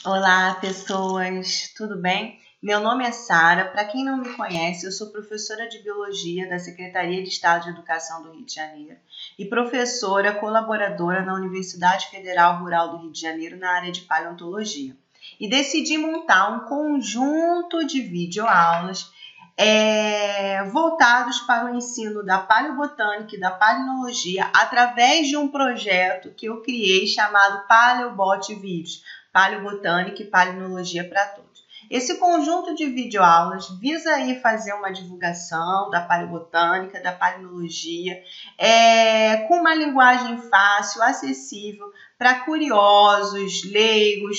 Olá, pessoas, tudo bem? Meu nome é Sara. Para quem não me conhece, eu sou professora de Biologia da Secretaria de Estado de Educação do Rio de Janeiro e professora colaboradora na Universidade Federal Rural do Rio de Janeiro na área de Paleontologia. E decidi montar um conjunto de videoaulas voltados para o ensino da paleobotânica e da palinologia através de um projeto que eu criei chamado Paleobot Vídeos, Paleobotânica e Palinologia para Todos. Esse conjunto de videoaulas visa aí fazer uma divulgação da paleobotânica, da palinologia, com uma linguagem fácil, acessível para curiosos, leigos,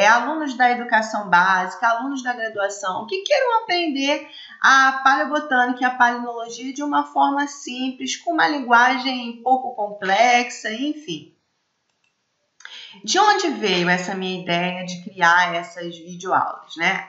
alunos da educação básica, alunos da graduação que queiram aprender a paleobotânica e a palinologia de uma forma simples, com uma linguagem pouco complexa, enfim. De onde veio essa minha ideia de criar essas videoaulas, né?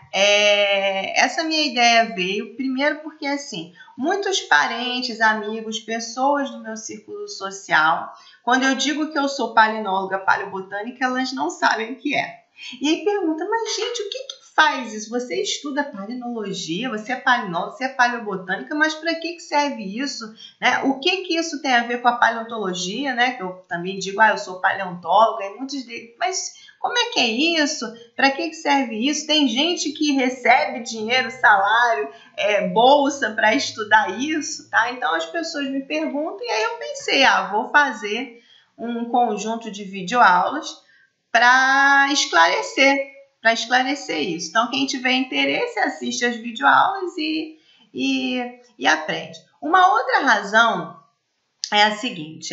Essa minha ideia veio primeiro porque, assim, muitos parentes, amigos, pessoas do meu círculo social, quando eu digo que eu sou palinóloga, paleobotânica, elas não sabem o que é. E aí pergunta, mas gente, o que faz isso? Você estuda palinologia, você é palinóloga, você é paleobotânica, mas para que serve isso? Né? O que isso tem a ver com a paleontologia, né? Que eu também digo, eu sou paleontóloga, e muitos deles, mas como é que é isso? Para que serve isso? Tem gente que recebe dinheiro, salário, bolsa para estudar isso, tá? Então as pessoas me perguntam e aí eu pensei, vou fazer um conjunto de videoaulas para esclarecer isso. Então, quem tiver interesse, assiste as videoaulas e aprende. Uma outra razão é a seguinte,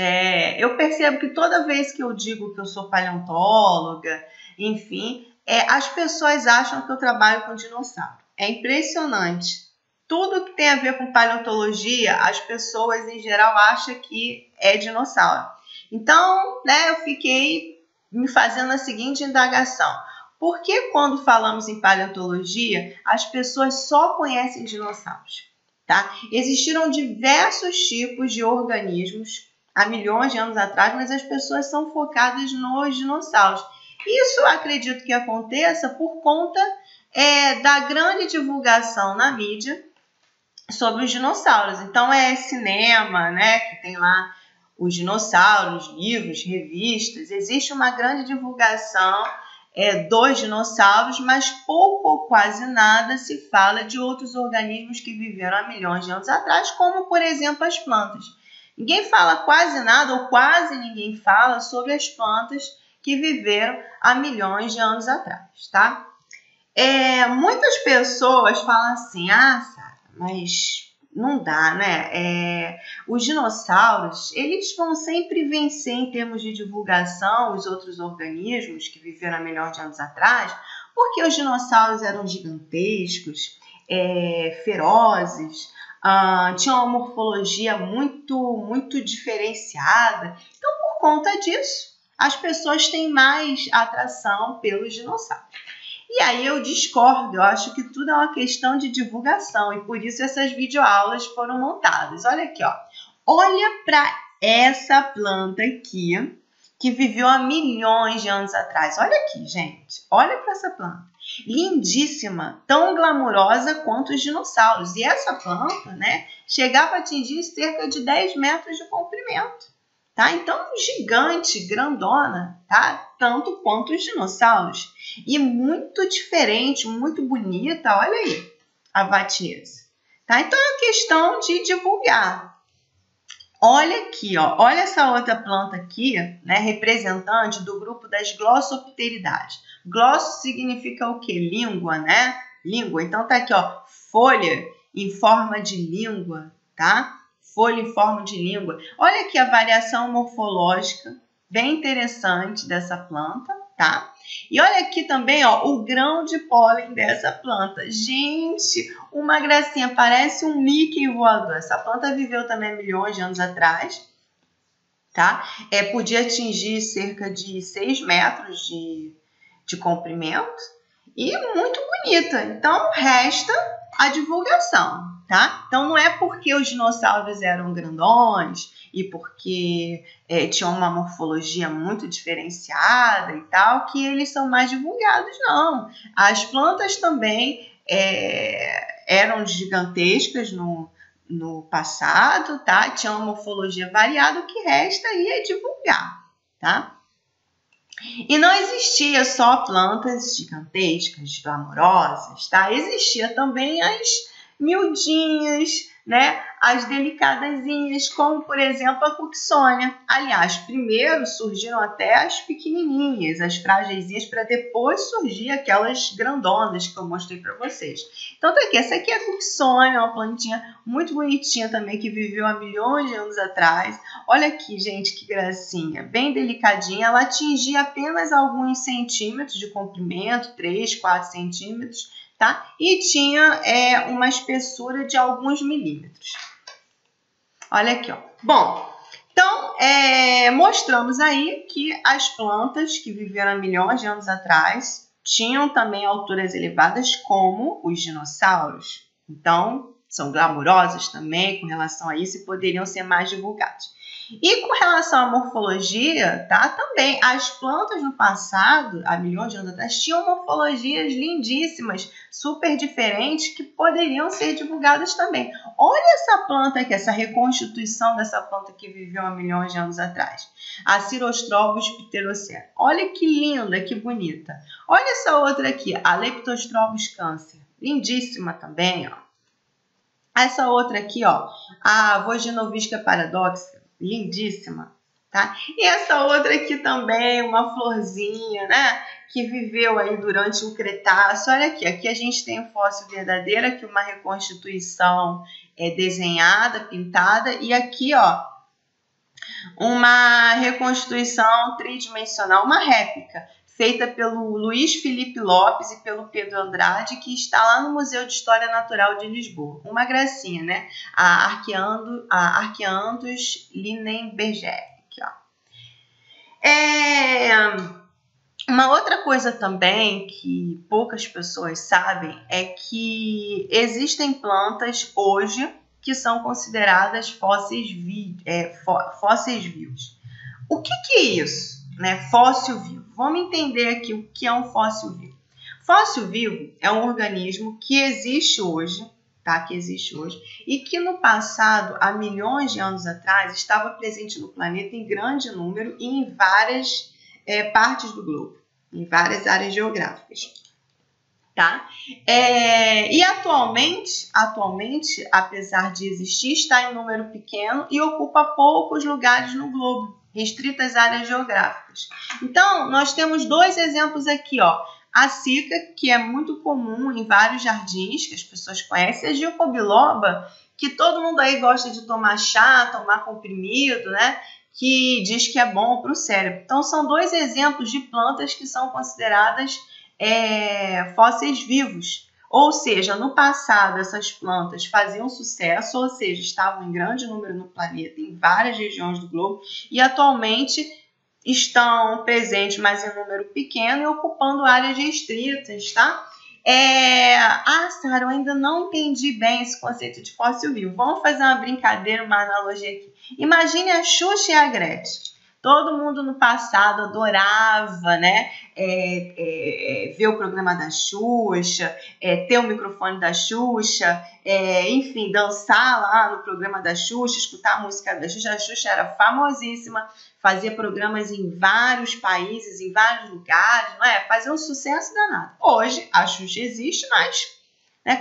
eu percebo que toda vez que eu digo que eu sou paleontóloga, enfim, as pessoas acham que eu trabalho com dinossauro. É impressionante. Tudo que tem a ver com paleontologia, as pessoas em geral acham que é dinossauro. Então, eu fiquei me fazendo a seguinte indagação. Por que quando falamos em paleontologia, as pessoas só conhecem dinossauros? Tá? Existiram diversos tipos de organismos há milhões de anos atrás, mas as pessoas são focadas nos dinossauros. Isso eu acredito que aconteça por conta da grande divulgação na mídia sobre os dinossauros. Então cinema, né, que tem lá os dinossauros, livros, revistas. Existe uma grande divulgação dos dinossauros, mas pouco ou quase nada se fala de outros organismos que viveram há milhões de anos atrás, como, por exemplo, as plantas. Ninguém fala quase nada, ou quase ninguém fala sobre as plantas que viveram há milhões de anos atrás, tá? Muitas pessoas falam assim, Sara, mas não dá, né? Os dinossauros, eles vão sempre vencer em termos de divulgação os outros organismos que viveram há milhões de anos atrás, porque os dinossauros eram gigantescos, ferozes, tinham uma morfologia muito diferenciada. Então, por conta disso, as pessoas têm mais atração pelos dinossauros. E aí eu discordo, eu acho que tudo é uma questão de divulgação e por isso essas videoaulas foram montadas. Olha aqui, ó. Olha para essa planta aqui que viveu há milhões de anos atrás. Olha aqui, gente. Olha para essa planta. Lindíssima, tão glamurosa quanto os dinossauros. E essa planta, né, chegava a atingir cerca de 10 metros de comprimento. Tá? Então, gigante, grandona, tá? Tanto quanto os dinossauros. E muito diferente, muito bonita. Olha aí a vatinhesa. Tá? Então, é uma questão de divulgar. Olha aqui, ó. Olha essa outra planta aqui, né? Representante do grupo das Glossopteridaes. Glosso significa o quê? Língua, né? Língua. Então, tá aqui, ó. Folha em forma de língua, tá? Folha em forma de língua. Olha aqui a variação morfológica, bem interessante dessa planta, tá? E olha aqui também, ó, o grão de pólen dessa planta. Gente, uma gracinha, parece um Mickey voador. Essa planta viveu também milhões de anos atrás, tá? Podia atingir cerca de 6 metros de comprimento. e muito bonita. Então, resta a divulgação, tá? Então, não é porque os dinossauros eram grandões e porque tinham uma morfologia muito diferenciada e tal, que eles são mais divulgados, não. As plantas também eram gigantescas no passado, tá? Tinha uma morfologia variada, o que resta aí é divulgar, tá? E não existia só plantas gigantescas, glamourosas, tá? Existia também as miudinhas, né? As delicadazinhas, como por exemplo a Cooksonia. Aliás, primeiro surgiram até as pequenininhas, as frágilzinhas, para depois surgir aquelas grandonas que eu mostrei para vocês. Então tá aqui, essa aqui é a Cooksonia, uma plantinha muito bonitinha também que viveu há milhões de anos atrás. Olha aqui, gente, que gracinha, bem delicadinha. Ela atingia apenas alguns centímetros de comprimento, 3, 4 centímetros, tá? E tinha uma espessura de alguns milímetros. Olha aqui, ó. Bom, então mostramos aí que as plantas que viveram há milhões de anos atrás tinham também alturas elevadas como os dinossauros. Então, são glamourosas também com relação a isso e poderiam ser mais divulgadas. E com relação à morfologia, tá? Também as plantas no passado, há milhões de anos atrás, tinham morfologias lindíssimas, super diferentes, que poderiam ser divulgadas também. Olha essa planta aqui, essa reconstituição dessa planta que viveu há milhões de anos atrás. A Cirostrobus pterocera. Olha que linda, que bonita. Olha essa outra aqui, a Leptostrobus câncer. Lindíssima também, ó. Essa outra aqui, ó, a Vaginovisca paradoxa. Lindíssima, tá? E essa outra aqui também, uma florzinha, né? Que viveu aí durante o Cretáceo. Olha aqui, aqui a gente tem um fóssil verdadeiro, aqui uma reconstituição desenhada, pintada. E aqui, ó, uma reconstituição tridimensional, uma réplica, feita pelo Luiz Felipe Lopes e pelo Pedro Andrade, que está lá no Museu de História Natural de Lisboa. Uma gracinha, né? A Archeandus Linenberger. Aqui, ó. Uma outra coisa também que poucas pessoas sabem é que existem plantas hoje que são consideradas fósseis vivos. O que é isso, né? Fóssil vivo. Vamos entender aqui o que é um fóssil vivo. Fóssil vivo é um organismo que existe hoje, tá? Que existe hoje e que no passado, há milhões de anos atrás, estava presente no planeta em grande número e em várias partes do globo, em várias áreas geográficas. Tá? E atualmente, apesar de existir, está em número pequeno e ocupa poucos lugares no globo, restritas áreas geográficas. Então, nós temos dois exemplos aqui, ó. A cica, que é muito comum em vários jardins, que as pessoas conhecem, a Ginkgo biloba, que todo mundo aí gosta de tomar chá, tomar comprimido, né? Que diz que é bom para o cérebro. Então, são dois exemplos de plantas que são consideradas fósseis vivos, ou seja, no passado essas plantas faziam sucesso, ou seja, estavam em grande número no planeta, em várias regiões do globo, e atualmente estão presentes, mas em número pequeno e ocupando áreas restritas, tá? Sara, eu ainda não entendi bem esse conceito de fóssil vivo. Vamos fazer uma brincadeira, uma analogia aqui. Imagine a Xuxa e a Gretchen. Todo mundo no passado adorava, né, ver o programa da Xuxa, ter o microfone da Xuxa, enfim, dançar lá no programa da Xuxa, escutar a música da Xuxa. A Xuxa era famosíssima, fazia programas em vários países, em vários lugares, não é? Fazia um sucesso danado. Hoje a Xuxa existe, mas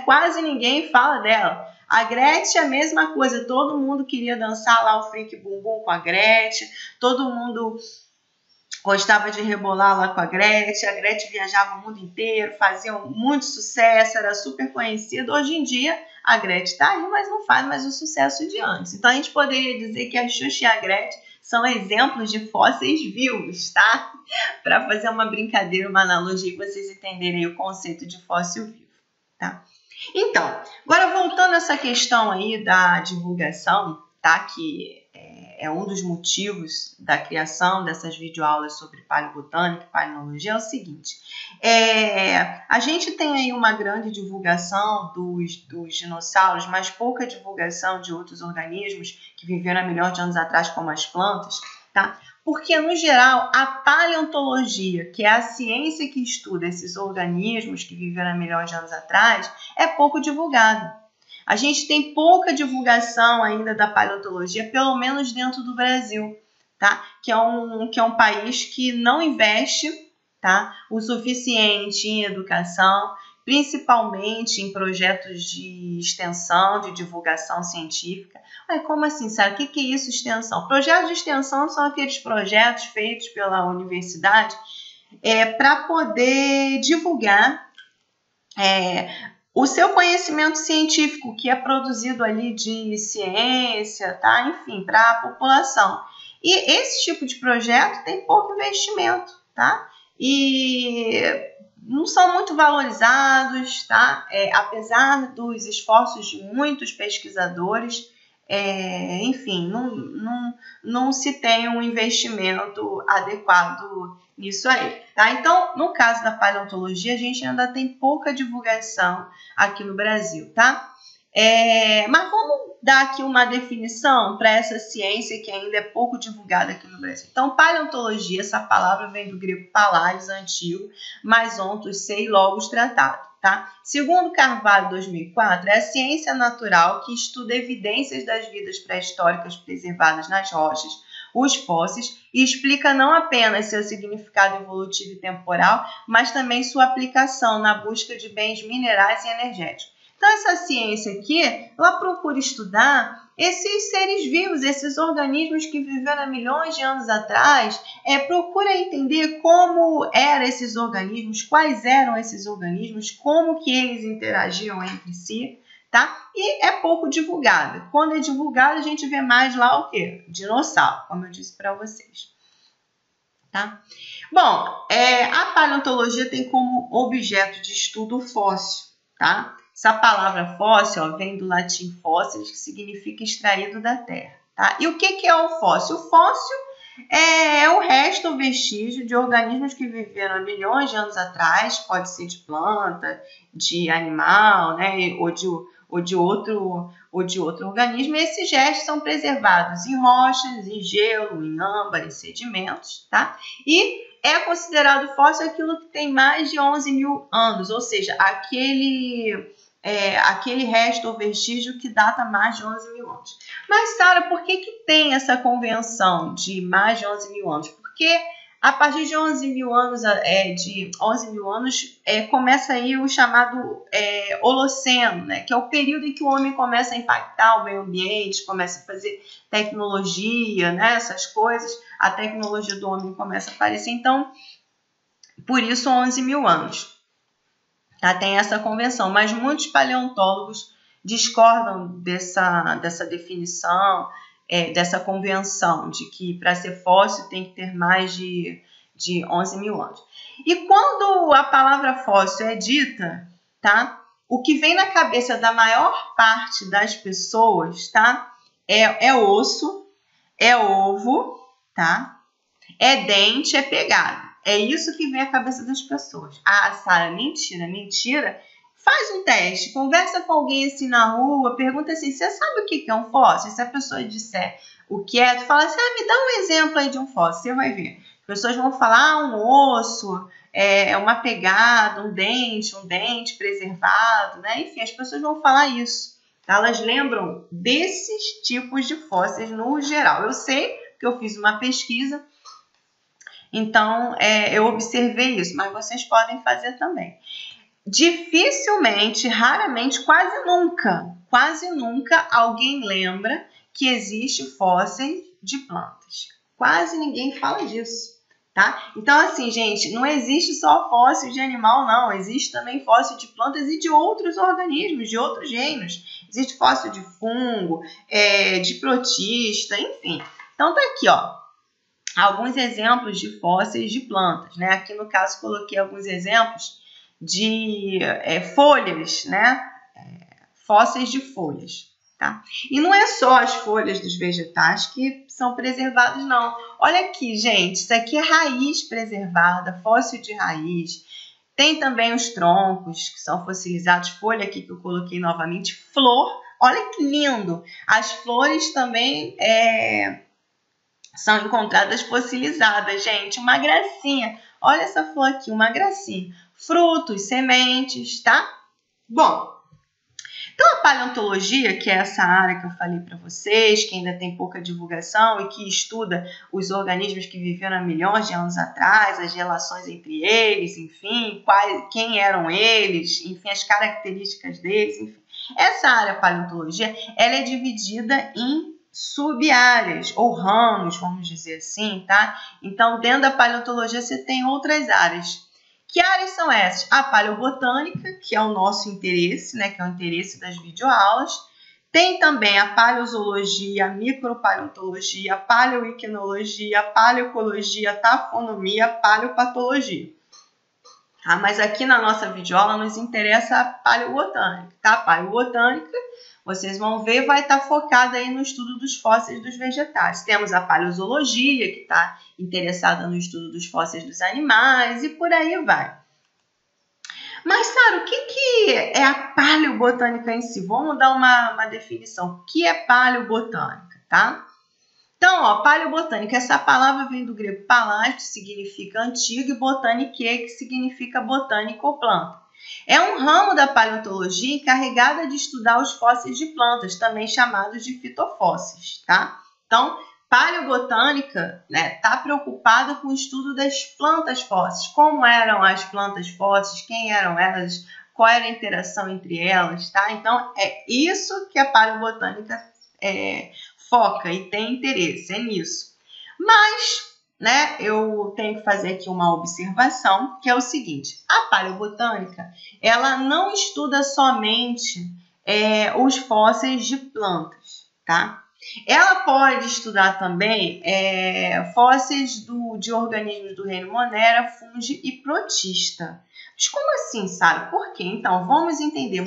quase ninguém fala dela. A Gretchen é a mesma coisa, todo mundo queria dançar lá o Freak Bumbum com a Gretchen, todo mundo gostava de rebolar lá com a Gretchen viajava o mundo inteiro, fazia muito sucesso, era super conhecida. Hoje em dia a Gretchen está aí, mas não faz mais o sucesso de antes. Então a gente poderia dizer que a Xuxa e a Gretchen são exemplos de fósseis vivos, tá? Para fazer uma brincadeira, uma analogia, para vocês entenderem o conceito de fóssil vivo, tá? Então, agora voltando a essa questão aí da divulgação, tá? Que é um dos motivos da criação dessas videoaulas sobre paleobotânica e paleontologia, é o seguinte: a gente tem aí uma grande divulgação dos dinossauros, mas pouca divulgação de outros organismos que viveram há milhões de anos atrás, como as plantas, tá? Porque, no geral, a paleontologia, que é a ciência que estuda esses organismos que viveram há milhões de anos atrás, é pouco divulgada. A gente tem pouca divulgação ainda da paleontologia, pelo menos dentro do Brasil, tá? Que é um país que não investe, tá, o suficiente em educação, principalmente em projetos de extensão, de divulgação científica. Mas como assim, Sara? O que é isso, extensão? Projetos de extensão são aqueles projetos feitos pela universidade para poder divulgar o seu conhecimento científico, que é produzido ali de ciência, tá? Enfim, para a população. E esse tipo de projeto tem pouco investimento, tá? E não são muito valorizados, tá? Apesar dos esforços de muitos pesquisadores, enfim, não se tem um investimento adequado nisso aí, tá? Então, no caso da paleontologia, a gente ainda tem pouca divulgação aqui no Brasil, tá? Mas vamos dar aqui uma definição para essa ciência que ainda é pouco divulgada aqui no Brasil. Então, paleontologia, essa palavra vem do grego palaes, antigo, mais ontos, ser, logos, tratado. Tá? Segundo Carvalho, 2004, é a ciência natural que estuda evidências das vidas pré-históricas preservadas nas rochas, os fósseis, e explica não apenas seu significado evolutivo e temporal, mas também sua aplicação na busca de bens minerais e energéticos. Então, essa ciência aqui, ela procura estudar esses seres vivos, esses organismos que viveram há milhões de anos atrás, procura entender como eram esses organismos, quais eram esses organismos, como que eles interagiam entre si, tá? E é pouco divulgado. Quando é divulgado, a gente vê mais lá o quê? Dinossauro, como eu disse para vocês. Tá? Bom, a paleontologia tem como objeto de estudo o fóssil, tá? Essa palavra fóssil vem do latim fósseis, que significa extraído da terra. Tá? E o que é o fóssil? O fóssil é o resto ou vestígio de organismos que viveram há milhões de anos atrás, pode ser de planta, de animal, né? ou de outro organismo. E esses restos são preservados em rochas, em gelo, em âmbar, em sedimentos. Tá? E é considerado fóssil aquilo que tem mais de 11 mil anos, ou seja, aquele resto ou vestígio que data mais de 11 mil anos. Mas, Sara, por que tem essa convenção de mais de 11 mil anos? Porque a partir de 11 mil anos, começa aí o chamado Holoceno, né? Que é o período em que o homem começa a impactar o meio ambiente, começa a fazer tecnologia, né? Essas coisas, a tecnologia do homem começa a aparecer. Então, por isso 11 mil anos. Tá, tem essa convenção, mas muitos paleontólogos discordam dessa definição, dessa convenção de que para ser fóssil tem que ter mais de 11 mil anos. E quando a palavra fóssil é dita, tá, o que vem na cabeça da maior parte das pessoas, tá, é osso, é ovo, tá, é dente, é pegada. É isso que vem à cabeça das pessoas. Ah, Sara, mentira. Faz um teste, conversa com alguém assim na rua, pergunta assim, você sabe o que é um fóssil? Se a pessoa disser o que é, tu fala assim, me dá um exemplo aí de um fóssil, você vai ver. As pessoas vão falar um osso, uma pegada, um dente preservado, né? Enfim, as pessoas vão falar isso. Tá? Elas lembram desses tipos de fósseis no geral. Eu sei que eu fiz uma pesquisa, então, eu observei isso, mas vocês podem fazer também. Dificilmente, raramente, quase nunca alguém lembra que existe fóssil de plantas. Quase ninguém fala disso, tá? Então, assim, gente, não existe só fóssil de animal, não. Existe também fóssil de plantas e de outros organismos, de outros gêneros. Existe fóssil de fungo, de protista, enfim. Então, tá aqui, ó. Alguns exemplos de fósseis de plantas, né? Aqui no caso coloquei alguns exemplos de folhas, né? Fósseis de folhas. tá? E não é só as folhas dos vegetais que são preservadas, não. Olha aqui, gente, isso aqui é raiz preservada, fóssil de raiz. Tem também os troncos que são fossilizados, folha aqui que eu coloquei novamente, flor. Olha que lindo! As flores também são encontradas fossilizadas, gente. Uma gracinha. Olha essa flor aqui, uma gracinha. Frutos, sementes, tá? Bom, então a paleontologia, que é essa área que eu falei para vocês, que ainda tem pouca divulgação e que estuda os organismos que viveram há milhões de anos atrás, as relações entre eles, enfim, quem eram eles, enfim, as características deles, enfim. Essa área paleontologia, ela é dividida em sub-áreas ou ramos, vamos dizer assim, tá? Então, dentro da paleontologia você tem outras áreas. Que áreas são essas? A paleobotânica, que é o nosso interesse, né, que é o interesse das videoaulas. Tem também a paleozoologia, a micropaleontologia, a paleoiquinologia, a paleoecologia, a tafonomia, a paleopatologia. Tá? Mas aqui na nossa videoaula nos interessa a paleobotânica, tá? A paleobotânica, vocês vão ver, vai estar focada aí no estudo dos fósseis dos vegetais. Temos a paleozoologia, que está interessada no estudo dos fósseis dos animais e por aí vai. Mas, Sara, o que é a paleobotânica em si? Vamos dar uma definição. O que é paleobotânica, tá? Então, ó, paleobotânica, essa palavra vem do grego palas, que significa antigo, e botanique, que significa botânica ou planta. É um ramo da paleontologia encarregada de estudar os fósseis de plantas, também chamados de fitofósseis, tá? Então, paleobotânica, né, tá preocupada com o estudo das plantas fósseis, como eram as plantas fósseis, quem eram elas, qual era a interação entre elas, tá? Então, é isso que a paleobotânica foca e tem interesse, é nisso. Mas, né, eu tenho que fazer aqui uma observação, que é o seguinte: a paleobotânica, ela não estuda somente os fósseis de plantas, tá? Ela pode estudar também fósseis de organismos do reino Monera, Fungi e Protista. Mas como assim, sabe? Por quê? Então, vamos entender.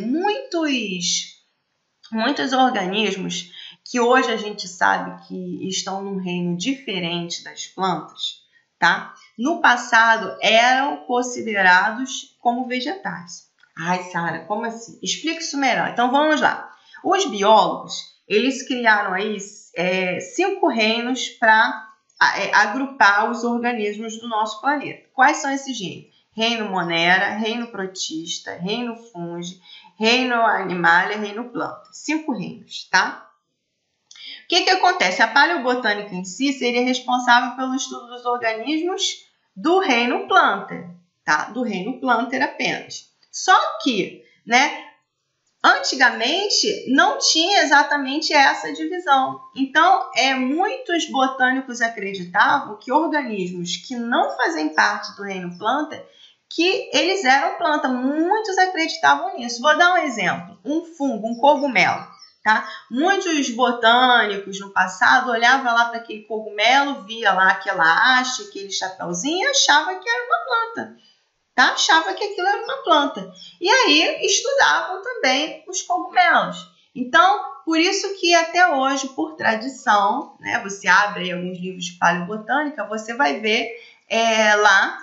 Muitos organismos que hoje a gente sabe que estão num reino diferente das plantas, tá? No passado eram considerados como vegetais. Ai, Sara, como assim? Explica isso melhor. Então vamos lá. Os biólogos, eles criaram aí 5 reinos para agrupar os organismos do nosso planeta. Quais são esses reinos? Reino Monera, reino Protista, reino Fungi, reino Animalia, reino Planta. 5 reinos, tá? O que acontece? A paleobotânica em si seria responsável pelo estudo dos organismos do reino Plantae, tá? Do reino Plantae apenas. Só que, né, antigamente não tinha exatamente essa divisão. Então, muitos botânicos acreditavam que organismos que não fazem parte do reino Plantae, que eles eram planta. Muitos acreditavam nisso. Vou dar um exemplo. Um fungo, um cogumelo. Tá? Muitos botânicos no passado olhavam lá para aquele cogumelo, via lá aquela haste, aquele chapéuzinho e achava que era uma planta. Tá? Achava que aquilo era uma planta. E aí estudavam também os cogumelos. Então, por isso que até hoje, por tradição, né, você abre aí alguns livros de paleobotânica, você vai ver lá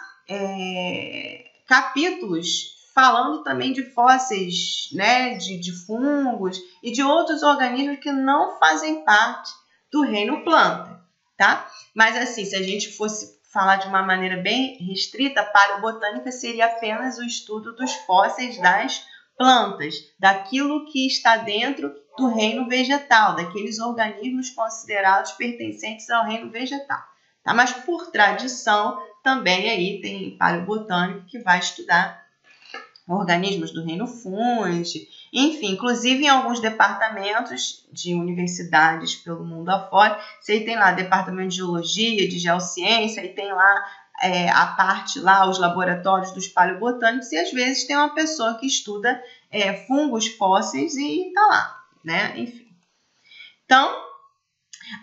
capítulos falando também de fósseis, né, de fungos e de outros organismos que não fazem parte do reino planta, tá? Mas assim, se a gente fosse falar de uma maneira bem restrita, a paleobotânica seria apenas o estudo dos fósseis das plantas, daquilo que está dentro do reino vegetal, daqueles organismos considerados pertencentes ao reino vegetal, tá? Mas por tradição, também aí tem paleobotânico que vai estudar organismos do reino Fungi, enfim, inclusive em alguns departamentos de universidades pelo mundo afora, você tem lá departamento de geologia, de geociência, e tem lá a parte lá, os laboratórios dos paleobotânicos, e às vezes tem uma pessoa que estuda fungos fósseis e tá lá, né? Enfim. Então,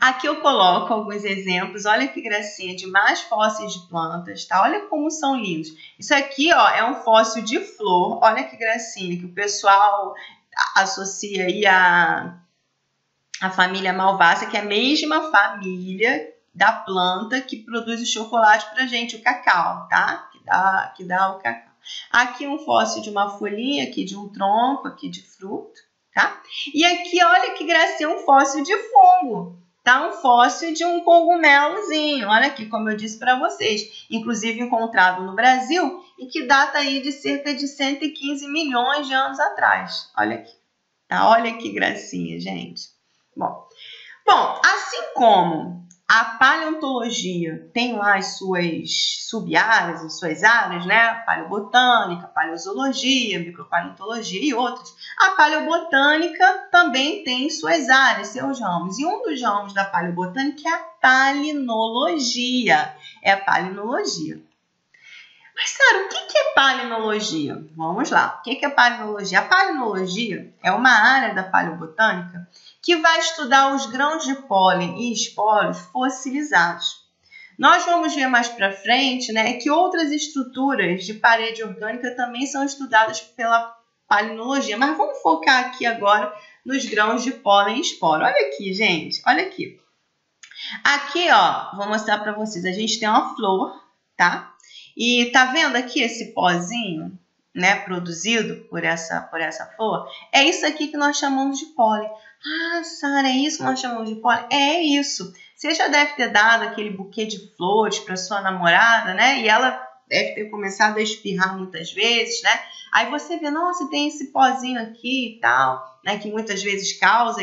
aqui eu coloco alguns exemplos, olha que gracinha, de mais fósseis de plantas, tá? Olha como são lindos. Isso aqui, ó, é um fóssil de flor, olha que gracinha, que o pessoal associa aí a família Malvácea, que é a mesma família da planta que produz o chocolate pra gente, o cacau, tá? Que dá o cacau. Aqui um fóssil de uma folhinha, aqui de um tronco, aqui de fruto, tá? E aqui, olha que gracinha, um fóssil de fungo, tá? Um fóssil de um cogumelozinho, olha aqui, como eu disse para vocês, inclusive encontrado no Brasil e que data aí de cerca de 115 milhões de anos atrás. Olha aqui, tá? Olha que gracinha, gente. Bom, assim como a paleontologia tem lá as suas sub-áreas, as suas áreas, né? Paleobotânica, paleozoologia, micropaleontologia e outras. A paleobotânica também tem suas áreas, seus ramos. E um dos ramos da paleobotânica é a palinologia. É a palinologia. Mas, Sara, o que é palinologia? Vamos lá. O que é palinologia? A palinologia é uma área da paleobotânica que vai estudar os grãos de pólen e esporos fossilizados. Nós vamos ver mais para frente, né, que outras estruturas de parede orgânica também são estudadas pela palinologia, mas vamos focar aqui agora nos grãos de pólen e esporo. Olha aqui, gente, olha aqui. Aqui, ó, vou mostrar para vocês. A gente tem uma flor, tá? E tá vendo aqui esse pozinho, né, produzido por essa flor? É isso aqui que nós chamamos de pólen. Ah, Sara, é isso que nós chamamos de pólen? É isso. Você já deve ter dado aquele buquê de flores para sua namorada, né? E ela deve ter começado a espirrar muitas vezes, né? Aí você vê, nossa, tem esse pozinho aqui e tal, né? Que muitas vezes causa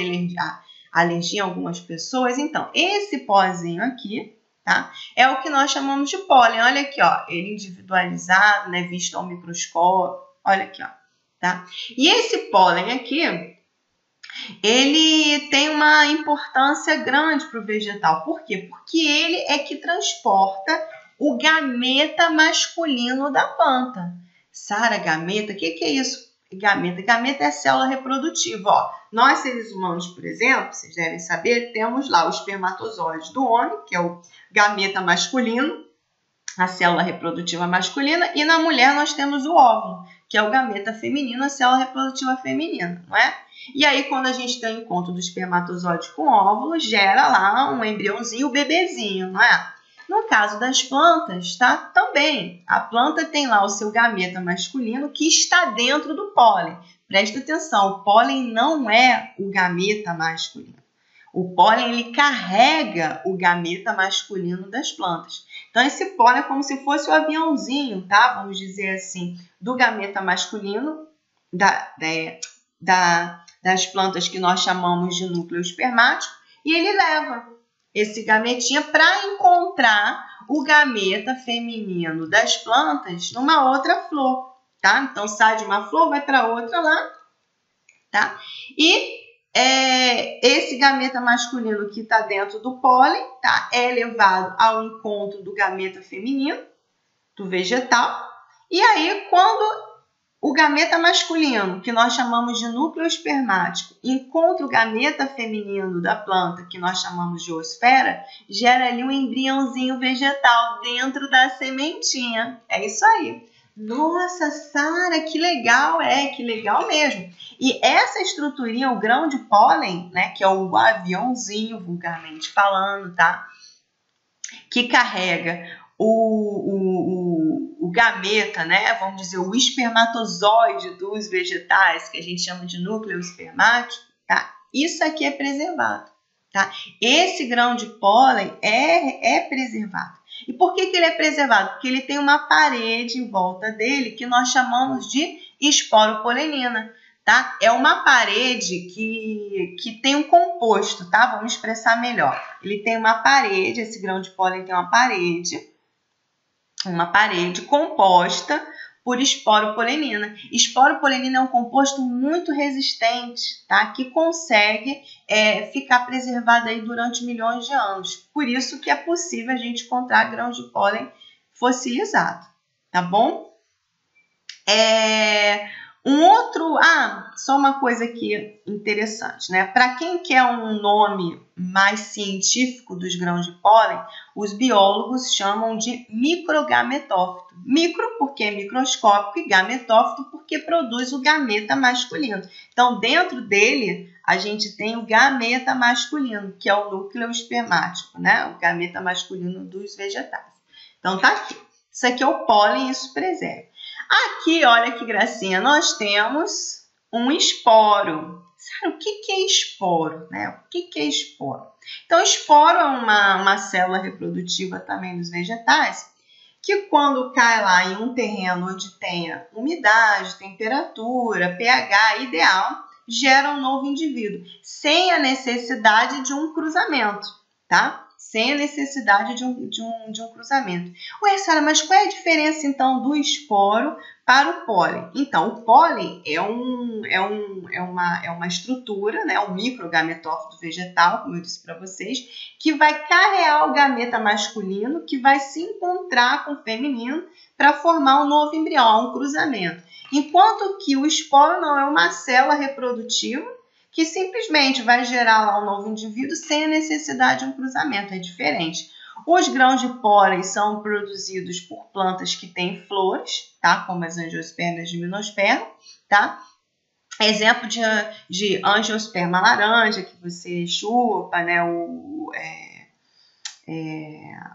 alergia em algumas pessoas. Então, esse pozinho aqui, tá? É o que nós chamamos de pólen. Olha aqui, ó, ele individualizado, né? Visto ao microscópio. Olha aqui, ó, tá? E esse pólen aqui, ele tem uma importância grande para o vegetal. Por quê? Porque ele é que transporta o gameta masculino da planta. Sara, gameta? O que é isso? Gameta. Gameta é a célula reprodutiva. Ó, nós, seres humanos, por exemplo, vocês devem saber, temos lá o espermatozoide do homem, que é o gameta masculino, a célula reprodutiva masculina, e na mulher nós temos o óvulo, que é o gameta feminino, a célula reprodutiva feminina, não é? E aí, quando a gente tem o encontro do espermatozoide com o óvulo, gera lá um embriãozinho, o bebezinho, não é? No caso das plantas, tá? Também, a planta tem lá o seu gameta masculino que está dentro do pólen. Presta atenção, o pólen não é o gameta masculino. O pólen, ele carrega o gameta masculino das plantas. Então, esse pólen é como se fosse o aviãozinho, tá? Vamos dizer assim, do gameta masculino das plantas que nós chamamos de núcleo espermático, e ele leva esse gametinha para encontrar o gameta feminino das plantas numa outra flor, tá? Então, sai de uma flor, vai para outra lá, tá? E esse gameta masculino que está dentro do pólen, tá? É levado ao encontro do gameta feminino, do vegetal, e aí quando o gameta masculino, que nós chamamos de núcleo espermático, encontra o gameta feminino da planta, que nós chamamos de oosfera, gera ali um embriãozinho vegetal dentro da sementinha. É isso aí. Nossa, Sara, que legal! Que legal mesmo. E essa estruturinha, o grão de pólen, né, que é o aviãozinho, vulgarmente falando, tá? Que carrega o gameta, né? Vamos dizer, o espermatozoide dos vegetais, que a gente chama de núcleo espermático, tá? Isso aqui é preservado, tá? Esse grão de pólen é preservado. E por que ele é preservado? Porque ele tem uma parede em volta dele que nós chamamos de esporopolenina, tá? É uma parede que tem um composto, tá? Vamos expressar melhor. Ele tem uma parede, esse grão de pólen tem uma parede composta por esporopolenina. Esporopolenina é um composto muito resistente, tá? Que consegue ficar preservado aí durante milhões de anos. Por isso que é possível a gente encontrar grãos de pólen fossilizado, tá bom? Só uma coisa aqui interessante, né? Para quem quer um nome mais científico dos grãos de pólen, os biólogos chamam de microgametófito. Micro porque é microscópico e gametófito porque produz o gameta masculino. Então, dentro dele, a gente tem o gameta masculino, que é o núcleo espermático, né? O gameta masculino dos vegetais. Então, tá aqui. Isso aqui é o pólen, isso preserva. Aqui, olha que gracinha, nós temos um esporo. Sabe o que é esporo, né? O que é esporo? Então, esporo é uma célula reprodutiva também dos vegetais, que quando cai lá em um terreno onde tenha umidade, temperatura, pH ideal, gera um novo indivíduo, sem a necessidade de um cruzamento, tá? Sem a necessidade de um cruzamento. Ué, Sara, mas qual é a diferença, então, do esporo para o pólen? Então, o pólen é uma estrutura, né, um microgametófito vegetal, como eu disse para vocês, que vai carrear o gameta masculino, que vai se encontrar com o feminino para formar um novo embrião, um cruzamento. Enquanto que o esporo não é uma célula reprodutiva, que simplesmente vai gerar lá um novo indivíduo sem a necessidade de um cruzamento, é diferente. Os grãos de pólen são produzidos por plantas que têm flores, tá? Como as angiospermas e gimnospermas, tá? Exemplo de angiosperma laranja, que você chupa, né?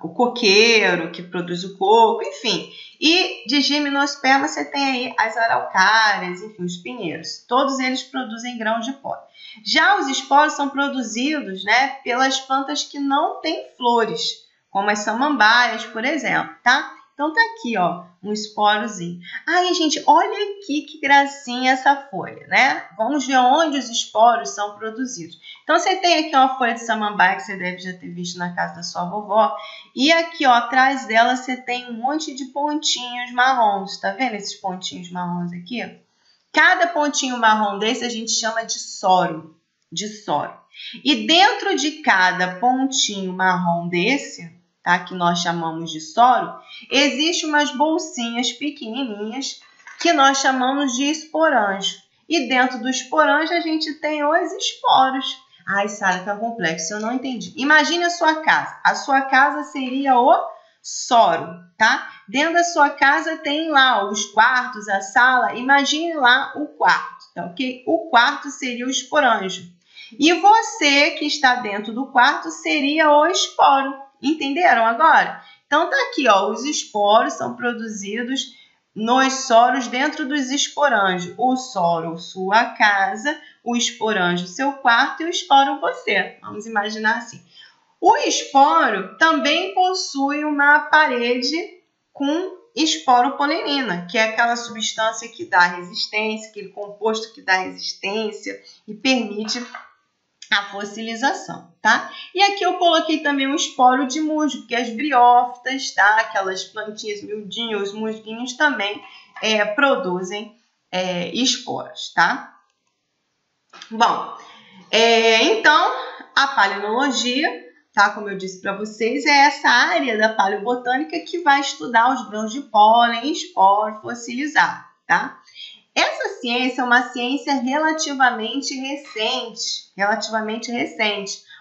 O coqueiro, que produz o coco, enfim. E de gimnosperma você tem aí as araucárias, enfim, os pinheiros. Todos eles produzem grãos de pólen. Já os esporos são produzidos, né, pelas plantas que não têm flores, como as samambaias, por exemplo, tá? Então tá aqui, ó, um esporozinho. Ai, gente, olha aqui que gracinha essa folha, né? Vamos ver onde os esporos são produzidos. Então você tem aqui uma folha de samambaia que você deve já ter visto na casa da sua vovó. E aqui, ó, atrás dela você tem um monte de pontinhos marrons. Tá vendo esses pontinhos marrons aqui? Cada pontinho marrom desse a gente chama de soro. E dentro de cada pontinho marrom desse, tá, que nós chamamos de soro, existem umas bolsinhas pequenininhas que nós chamamos de esporanjo. E dentro do esporanjo a gente tem os esporos. Ai, Sara, tá complexo, eu não entendi. Imagine a sua casa. A sua casa seria o soro, tá? Dentro da sua casa tem lá os quartos, a sala. Imagine lá o quarto, tá ok? O quarto seria o esporanjo. E você que está dentro do quarto seria o esporo. Entenderam agora? Então tá aqui, ó, os esporos são produzidos nos soros dentro dos esporanjos. O soro, sua casa, o esporanjo, seu quarto e o esporo, você. Vamos imaginar assim. O esporo também possui uma parede com esporopolenina, que é aquela substância que dá resistência, aquele composto que dá resistência e permite a fossilização, tá? E aqui eu coloquei também um esporo de musgo, que as briófitas, tá? Aquelas plantinhas miudinhas, os musguinhos também produzem esporos, tá? Bom, então a palinologia, tá? Como eu disse para vocês, é essa área da paleobotânica que vai estudar os grãos de pólen, esporo, fossilizado, tá? Essa ciência é uma ciência relativamente recente.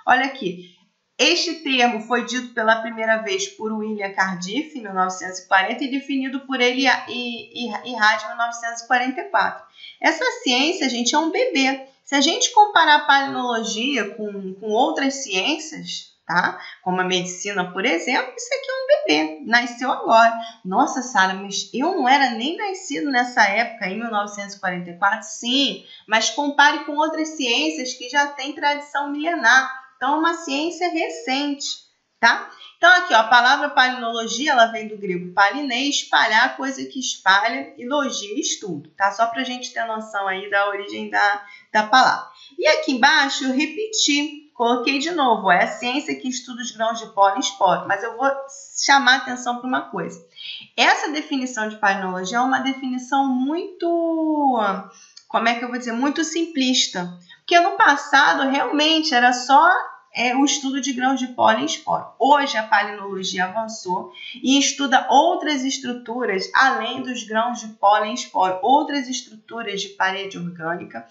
Olha aqui, este termo foi dito pela primeira vez por William Cardiff, em 1940, e definido por ele e Hard, em 1944. Essa ciência, gente, é um bebê. Se a gente comparar a palinologia com outras ciências, tá? Como a medicina, por exemplo, isso aqui é um bebê, nasceu agora. Nossa, Sara, mas eu não era nem nascido nessa época, em 1944? Sim, mas compare com outras ciências que já têm tradição milenar. Então, é uma ciência recente, tá? Então, aqui, ó, a palavra palinologia, ela vem do grego palinei, espalhar, coisa que espalha, e logia, estudo, tá? Só para a gente ter noção aí da origem da palavra. E aqui embaixo, eu repeti, coloquei de novo, é a ciência que estuda os grãos de pólen e esporo, mas eu vou chamar a atenção para uma coisa. Essa definição de palinologia é uma definição muito, como é que eu vou dizer, muito simplista, porque no passado realmente era só o estudo de grãos de pólen e esporo. Hoje a palinologia avançou e estuda outras estruturas além dos grãos de pólen e esporo, outras estruturas de parede orgânica.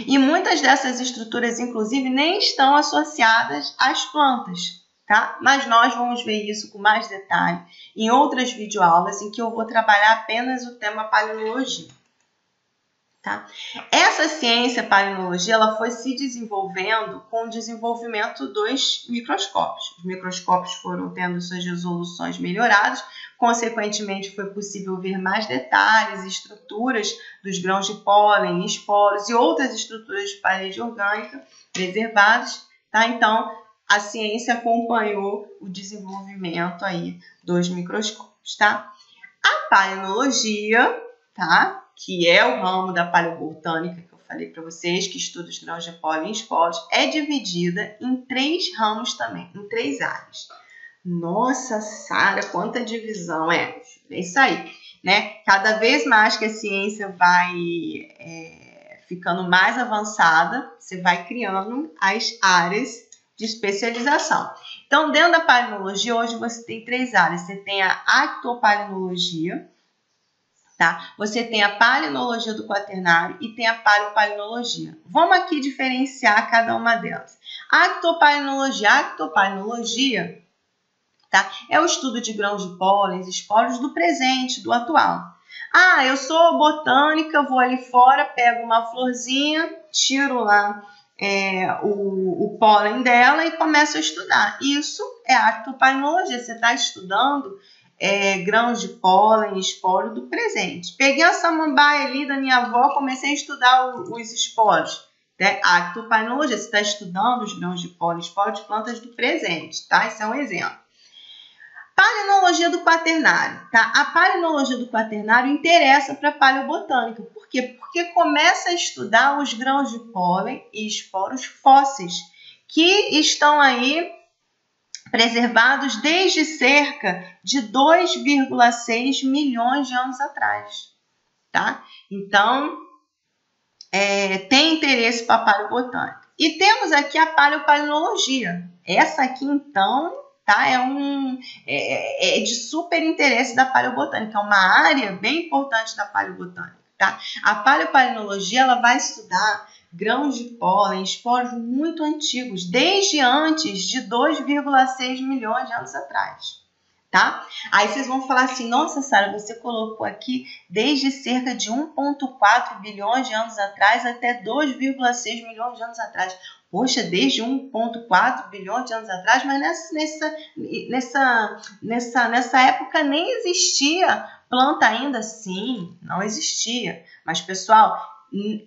E muitas dessas estruturas, inclusive, nem estão associadas às plantas, tá? Mas nós vamos ver isso com mais detalhe em outras videoaulas em que eu vou trabalhar apenas o tema palinologia. Tá? Essa ciência, a palinologia, ela foi se desenvolvendo com o desenvolvimento dos microscópios. Os microscópios foram tendo suas resoluções melhoradas, consequentemente foi possível ver mais detalhes e estruturas dos grãos de pólen, esporos e outras estruturas de parede orgânica preservadas. Tá? Então, a ciência acompanhou o desenvolvimento aí dos microscópios. Tá? A palinologia, tá? Que é o ramo da paleobotânica que eu falei para vocês, que estuda os grãos de pólen e esporos, é dividida em 3 ramos também, em 3 áreas. Nossa, Sara, quanta divisão! É isso aí, né? Cada vez mais que a ciência vai ficando mais avançada, você vai criando as áreas de especialização. Então, dentro da palinologia, hoje você tem 3 áreas. Você tem a actopalinologia, tá? Você tem a palinologia do quaternário e tem a paleopalinologia. Vamos aqui diferenciar cada uma delas. A actopalinologia, tá? É o estudo de grãos de pólen, esporos do presente, do atual. Ah, eu sou botânica, vou ali fora, pego uma florzinha, tiro lá o pólen dela e começo a estudar. Isso é a actopalinologia. Você está estudando grãos de pólen, esporo do presente. Peguei a samambaia ali da minha avó, comecei a estudar os esporos. Né? Actopalinologia, você está estudando os grãos de pólen, esporos de plantas do presente. Tá? Esse é um exemplo. Palinologia do quaternário. Tá? A palinologia do quaternário interessa para a paleobotânica. Por quê? Porque começa a estudar os grãos de pólen e esporos fósseis, que estão aí preservados desde cerca de 2,6 milhões de anos atrás. Tá? Então, tem interesse para a paleobotânica. E temos aqui a paleopalinologia. Essa aqui, então, tá? É de super interesse da paleobotânica. É uma área bem importante da paleobotânica. Tá? A paleopalinologia ela vai estudar grãos de pólen, esporos muito antigos, desde antes de 2,6 milhões de anos atrás. Tá? Aí vocês vão falar assim, nossa, Sara, você colocou aqui desde cerca de 1,4 bilhões de anos atrás até 2,6 milhões de anos atrás. Poxa, desde 1,4 bilhões de anos atrás, mas nessa época nem existia planta ainda. Sim, não existia. Mas, pessoal,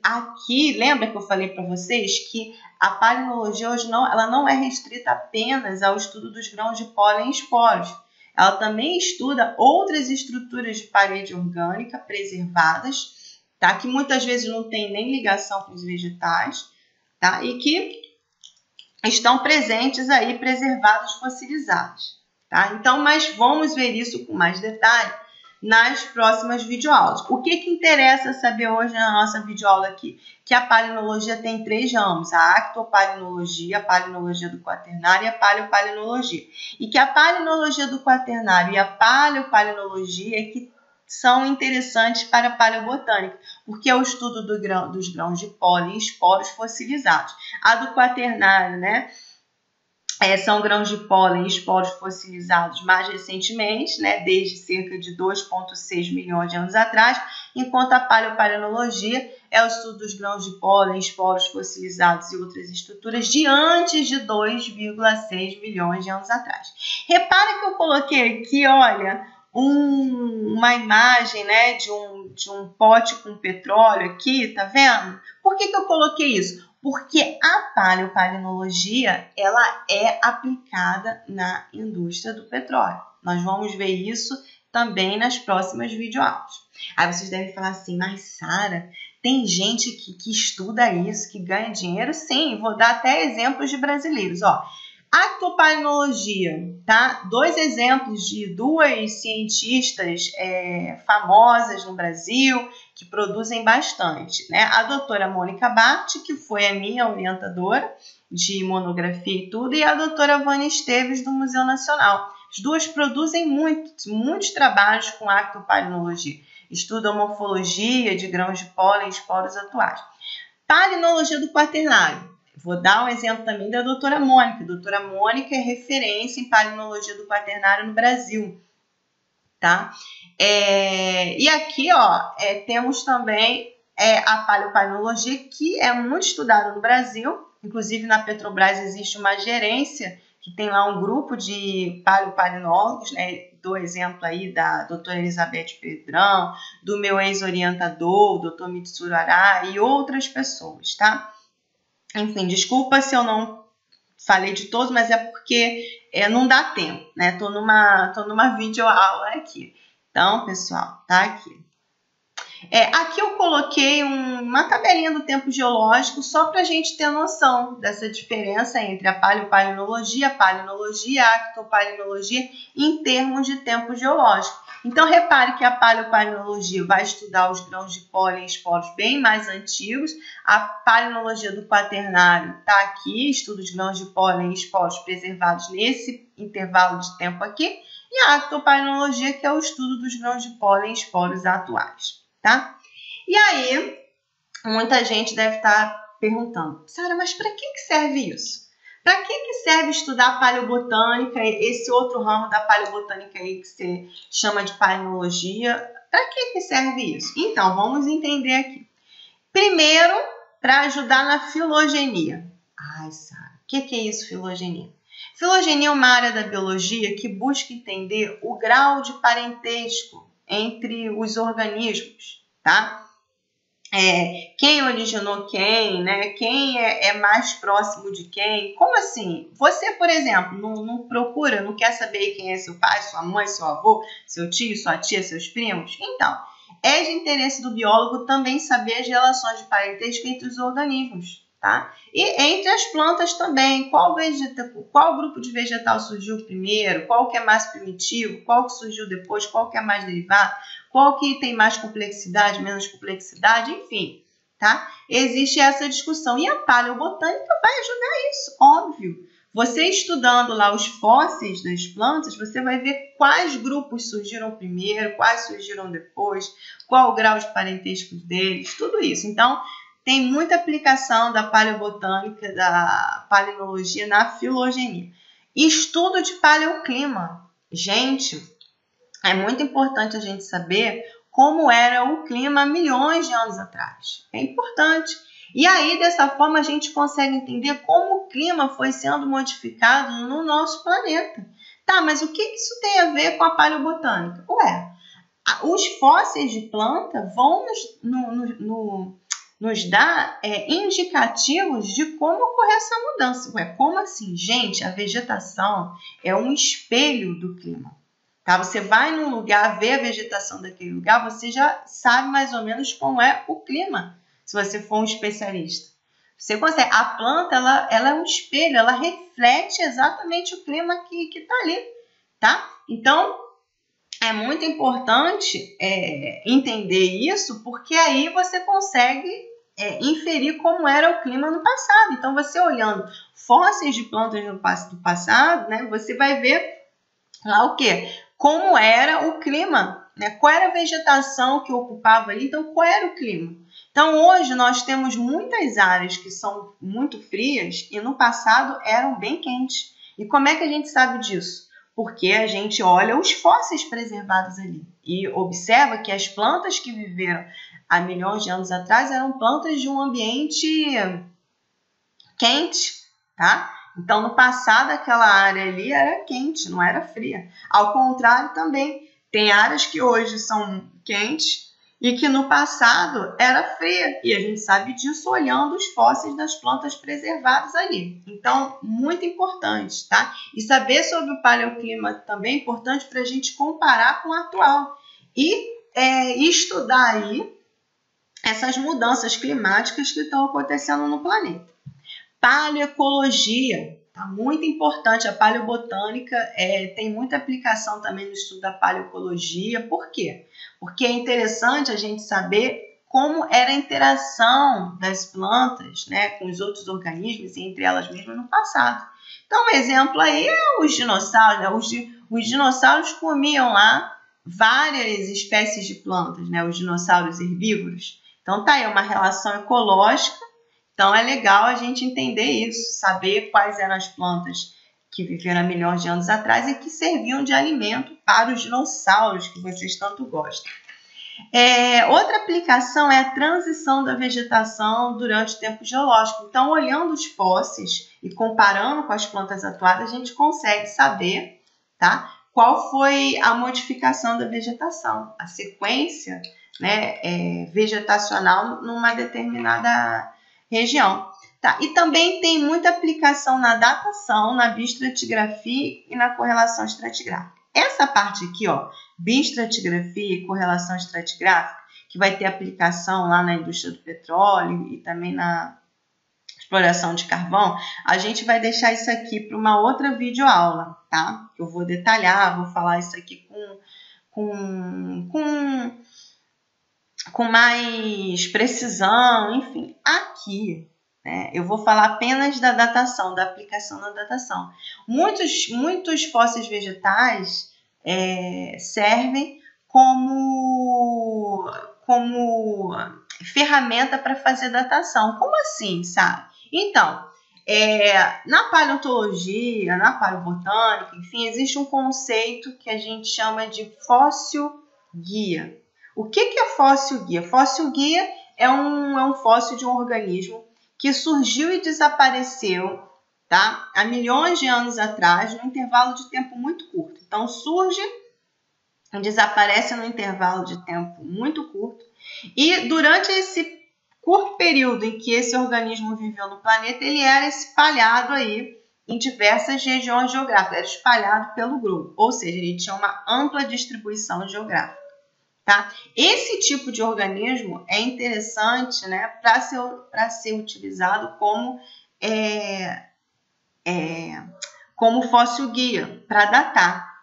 aqui, lembra que eu falei para vocês que a palinologia hoje ela não é restrita apenas ao estudo dos grãos de pólen e esporos. Ela também estuda outras estruturas de parede orgânica preservadas, tá? Que muitas vezes não tem nem ligação com os vegetais, tá? E que estão presentes aí, preservados, fossilizados. Tá? Então, mas vamos ver isso com mais detalhe nas próximas videoaulas. O que interessa saber hoje na nossa videoaula aqui? Que a palinologia tem 3 ramos, a actopalinologia, a palinologia do quaternário e a paleopalinologia. E que a palinologia do quaternário e a paleopalinologia é que são interessantes para a paleobotânica, porque é o estudo dos grãos de pólen e esporos fossilizados. A do quaternário, né? São grãos de pólen e esporos fossilizados mais recentemente, né, desde cerca de 2,6 milhões de anos atrás, enquanto a paleopalinologia é o estudo dos grãos de pólen, esporos fossilizados e outras estruturas de antes de 2,6 milhões de anos atrás. Repara que eu coloquei aqui, olha, uma imagem, né, de um pote com petróleo aqui, tá vendo? Por que eu coloquei isso? Porque a paleopalinologia ela é aplicada na indústria do petróleo. Nós vamos ver isso também nas próximas videoaulas. Aí vocês devem falar assim, mas Sara, tem gente que estuda isso, que ganha dinheiro? Sim, vou dar até exemplos de brasileiros. Ó, actopalinologia, tá? 2 exemplos de 2 cientistas famosas no Brasil que produzem bastante, né? A doutora Mônica Bart, que foi a minha orientadora de monografia e tudo, e a doutora Vânia Esteves, do Museu Nacional. As duas produzem muitos trabalhos com actopalinologia. Estudam morfologia de grãos de pólen e esporos atuais. Palinologia do quaternário. Vou dar um exemplo também da doutora Mônica. A doutora Mônica é referência em palinologia do quaternário no Brasil. Tá? E aqui, ó, temos também é a paleopalinologia, que é muito estudada no Brasil. Inclusive, na Petrobras existe uma gerência que tem lá um grupo de paleopalinólogos, né? Dou exemplo aí da doutora Elizabeth Pedrão, do meu ex-orientador, o doutor Mitsuru Arai e outras pessoas, tá? Enfim, desculpa se eu não falei de todos, mas é porque não dá tempo, né? Tô numa videoaula aqui. Então, pessoal, tá aqui. Aqui eu coloquei uma tabelinha do tempo geológico só para a gente ter noção dessa diferença entre a paleopalinologia, a palinologia e a actopalinologia em termos de tempo geológico. Então, repare que a paleopalinologia vai estudar os grãos de pólen e esporos bem mais antigos. A palinologia do quaternário está aqui, estuda os grãos de pólen e esporos preservados nesse intervalo de tempo aqui. E a actopalinologia, que é o estudo dos grãos de pólen e esporos atuais. Tá? E aí, muita gente deve estar perguntando, Sara, mas para que serve isso? Para que serve estudar a paleobotânica, esse outro ramo da paleobotânica aí que você chama de palinologia? Para que serve isso? Então, vamos entender aqui. Primeiro, para ajudar na filogenia. Ai, Sara, o que é isso, filogenia? Filogenia é uma área da biologia que busca entender o grau de parentesco entre os organismos, tá? Quem originou quem, né? Quem é mais próximo de quem? Como assim? Você, por exemplo, não procura, não quer saber quem é seu pai, sua mãe, seu avô, seu tio, sua tia, seus primos? Então, é de interesse do biólogo também saber as relações de parentesco entre os organismos, tá? E entre as plantas também, qual grupo de vegetal surgiu primeiro, qual que é mais primitivo, qual que surgiu depois, qual que é mais derivado, qual que tem mais complexidade, menos complexidade, enfim, tá? Existe essa discussão e a paleobotânica vai ajudar isso, óbvio. Você estudando lá os fósseis das plantas, você vai ver quais grupos surgiram primeiro, quais surgiram depois, qual o grau de parentesco deles, tudo isso. Então, tem muita aplicação da paleobotânica, da palinologia na filogenia. Estudo de paleoclima. Gente, é muito importante a gente saber como era o clima há milhões de anos atrás. É importante. E aí, dessa forma, a gente consegue entender como o clima foi sendo modificado no nosso planeta. Tá, mas o que isso tem a ver com a paleobotânica? Os fósseis de planta vão nos dá indicativos de como ocorrer essa mudança. Como assim? Gente, a vegetação é um espelho do clima. Tá? Você vai num lugar, vê a vegetação daquele lugar, você já sabe mais ou menos como é o clima, se você for um especialista. Você consegue. A planta, ela é um espelho, ela reflete exatamente o clima que está ali. Tá? Então, é muito importante entender isso, porque aí você consegue inferir como era o clima no passado. Então, você olhando fósseis de plantas do passado, né, você vai ver lá o quê? Como era o clima, né? Qual era a vegetação que ocupava ali, então qual era o clima. Então, hoje nós temos muitas áreas que são muito frias e no passado eram bem quentes. E como é que a gente sabe disso? Porque a gente olha os fósseis preservados ali e observa que as plantas que viveram há milhões de anos atrás eram plantas de um ambiente quente, tá? Então, no passado, aquela área ali era quente, não era fria. Ao contrário também, tem áreas que hoje são quentes e que no passado era fria. E a gente sabe disso olhando os fósseis das plantas preservadas ali. Então, muito importante, tá? E saber sobre o paleoclima também é importante para a gente comparar com o atual. E estudar aí essas mudanças climáticas que estão acontecendo no planeta. Paleoecologia, tá muito importante. A paleobotânica tem muita aplicação também no estudo da paleoecologia. Por quê? Porque é interessante a gente saber como era a interação das plantas, né, com os outros organismos e entre elas mesmas no passado. Então, um exemplo aí é os dinossauros. Né? Os dinossauros comiam lá várias espécies de plantas, né? Os dinossauros herbívoros. Então, tá aí uma relação ecológica. Então, é legal a gente entender isso, saber quais eram as plantas que viveram há milhões de anos atrás e que serviam de alimento para os dinossauros que vocês tanto gostam. Outra aplicação é a transição da vegetação durante o tempo geológico. Então, olhando os fósseis e comparando com as plantas atuais, a gente consegue saber, tá, qual foi a modificação da vegetação, a sequência, né, vegetacional numa determinada região. Tá? E também tem muita aplicação na datação, na bioestratigrafia e na correlação estratigráfica. Essa parte aqui, ó, bioestratigrafia e correlação estratigráfica, que vai ter aplicação lá na indústria do petróleo e também na exploração de carvão, a gente vai deixar isso aqui para uma outra videoaula, tá? Eu vou detalhar, vou falar isso aqui com mais precisão, enfim. Aqui, né, eu vou falar apenas da datação, da aplicação na datação. Muitos fósseis vegetais servem como ferramenta para fazer datação. Como assim, sabe? Então, na paleontologia, na paleobotânica, enfim, existe um conceito que a gente chama de fóssil-guia. O que é fóssil-guia? Fóssil-guia é um fóssil de um organismo que surgiu e desapareceu, tá, há milhões de anos atrás, num intervalo de tempo muito curto. Então, surge e desaparece num intervalo de tempo muito curto. E durante esse curto período em que esse organismo viveu no planeta, ele era espalhado aí em diversas regiões geográficas, era espalhado pelo globo, ou seja, ele tinha uma ampla distribuição geográfica. Tá? Esse tipo de organismo é interessante, né, para ser utilizado como fóssil guia, para datar.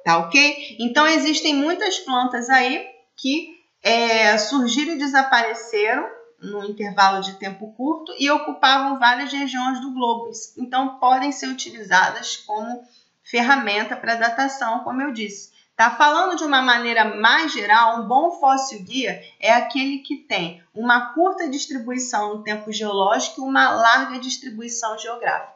Tá, ok? Então, existem muitas plantas aí que surgiram e desapareceram num intervalo de tempo curto e ocupavam várias regiões do globo. Então, podem ser utilizadas como ferramenta para datação, como eu disse. Tá? Falando de uma maneira mais geral, um bom fóssil guia é aquele que tem uma curta distribuição no tempo geológico e uma larga distribuição geográfica.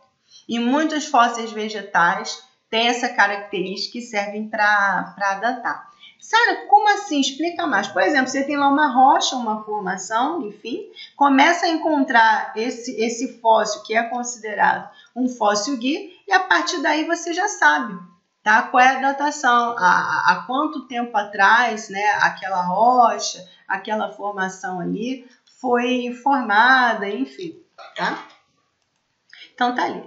E muitos fósseis vegetais têm essa característica e servem para datar. Sara, como assim? Explica mais. Por exemplo, você tem lá uma rocha, uma formação, enfim, começa a encontrar esse fóssil que é considerado um fóssil guia e a partir daí você já sabe, tá? Qual é a datação, há quanto tempo atrás, né, aquela rocha, aquela formação ali foi formada, enfim, tá? Então tá ali.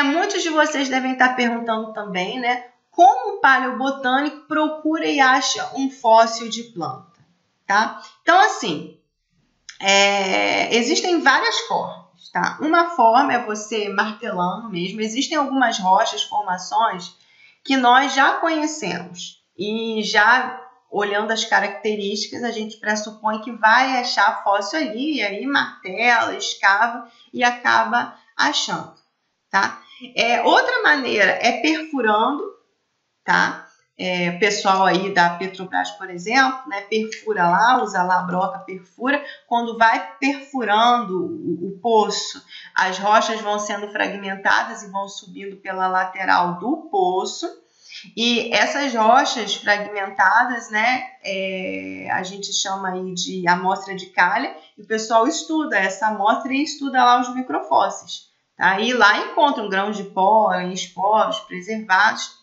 Muitos de vocês devem estar perguntando também, né, como o paleobotânico procura e acha um fóssil de planta, tá? Então, assim, existem várias formas, tá? Uma forma é você martelando mesmo. Existem algumas rochas, formações que nós já conhecemos e já olhando as características, a gente pressupõe que vai achar fóssil ali, e aí martela, escava e acaba achando, tá? Outra maneira é perfurando, tá? O pessoal aí da Petrobras, por exemplo, né, perfura lá, usa lá a broca, perfura. Quando vai perfurando o poço, as rochas vão sendo fragmentadas e vão subindo pela lateral do poço. E essas rochas fragmentadas, né, a gente chama aí de amostra de calha, e o pessoal estuda essa amostra e estuda lá os microfósseis. Tá? E lá encontram grãos de pólen, esporos preservados.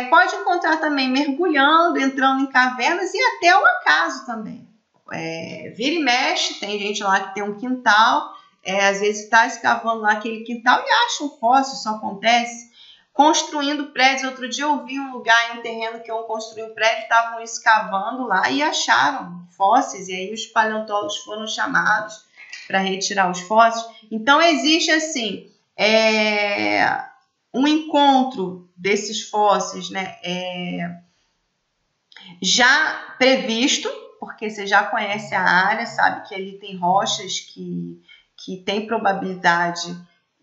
Pode encontrar também mergulhando, entrando em cavernas e até ao acaso também. Vira e mexe, tem gente lá que tem um quintal, às vezes está escavando lá aquele quintal e acha um fóssil, isso acontece. Construindo prédios, outro dia eu vi um lugar em um terreno que iam construir um prédio, estavam escavando lá e acharam fósseis, e aí os paleontólogos foram chamados para retirar os fósseis. Então existe assim um encontro desses fósseis, né, já previsto, porque você já conhece a área, sabe que ali tem rochas que tem probabilidade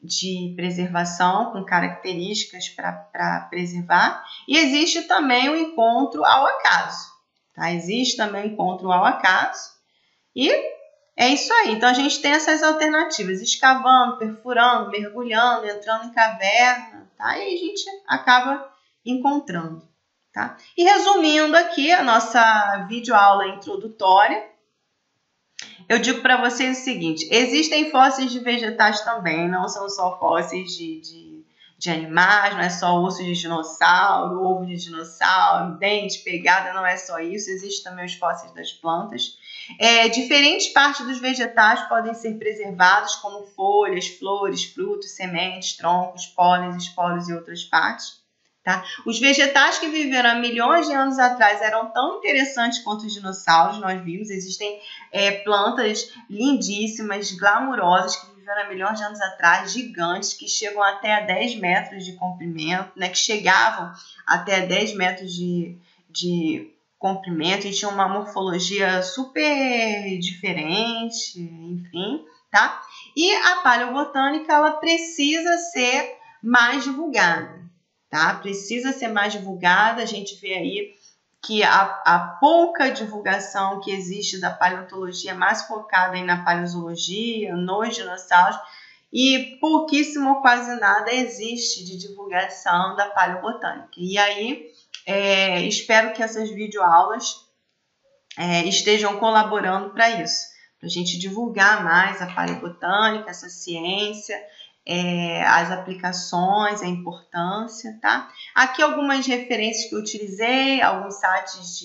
de preservação, com características para preservar, e existe também o encontro ao acaso, tá? Existe também o encontro ao acaso, e é isso aí. Então a gente tem essas alternativas, escavando, perfurando, mergulhando, entrando em caverna, tá? E a gente acaba encontrando, tá? E resumindo aqui a nossa videoaula introdutória, eu digo para vocês o seguinte: existem fósseis de vegetais também, não são só fósseis de animais, não é só osso de dinossauro, ovo de dinossauro, dente, pegada, não é só isso, existem também os fósseis das plantas. Diferentes partes dos vegetais podem ser preservadas, como folhas, flores, frutos, sementes, troncos, pólen, esporos e outras partes. Tá? Os vegetais que viveram há milhões de anos atrás eram tão interessantes quanto os dinossauros, nós vimos. Existem plantas lindíssimas, glamourosas, que viveram há milhões de anos atrás, gigantes, que chegam até a 10 metros de comprimento, né? Que chegavam até 10 metros de comprimento e tinham uma morfologia super diferente, enfim, tá? E a paleobotânica, ela precisa ser mais divulgada. Tá? Precisa ser mais divulgada. A gente vê aí que a pouca divulgação que existe da paleontologia é mais focada aí na paleozoologia, nos dinossauros, e pouquíssimo ou quase nada existe de divulgação da paleobotânica. E aí, espero que essas videoaulas estejam colaborando para isso, para a gente divulgar mais a paleobotânica, essa ciência, as aplicações, a importância, tá? Aqui algumas referências que eu utilizei, alguns sites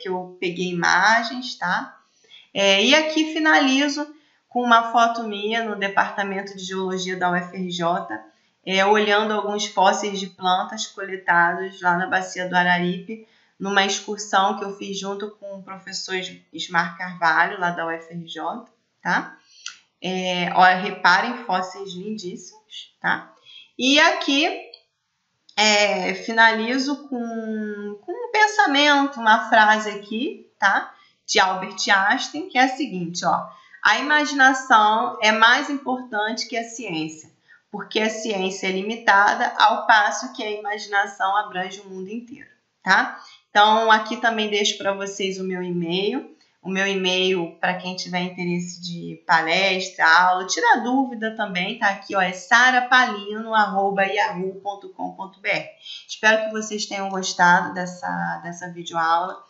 que eu peguei imagens, tá? E aqui finalizo com uma foto minha no Departamento de Geologia da UFRJ, olhando alguns fósseis de plantas coletados lá na Bacia do Araripe, numa excursão que eu fiz junto com o professor Ismar Carvalho, lá da UFRJ, tá? Olha, reparem, fósseis lindíssimos, tá? E aqui finalizo com um pensamento, uma frase aqui, tá? De Albert Einstein, que é a seguinte, ó: a imaginação é mais importante que a ciência, porque a ciência é limitada, ao passo que a imaginação abrange o mundo inteiro, tá? Então, aqui também deixo para vocês o meu e-mail. O meu e-mail, para quem tiver interesse de palestra, aula, tirar dúvida também, tá aqui, ó, é sarapalino@yahoo.com.br. Espero que vocês tenham gostado dessa videoaula.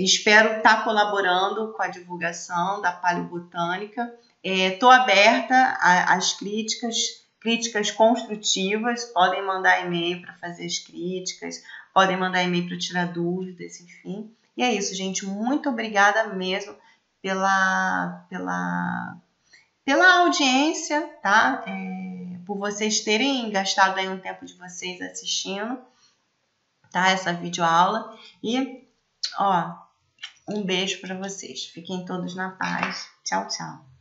Espero estar colaborando com a divulgação da paleobotânica. Estou aberta às críticas construtivas. Podem mandar e-mail para fazer as críticas, podem mandar e-mail para tirar dúvidas, enfim. E é isso, gente. Muito obrigada mesmo pela audiência, tá? Por vocês terem gastado aí um tempo de vocês assistindo, tá? Essa videoaula. E, ó, um beijo para vocês. Fiquem todos na paz. Tchau, tchau.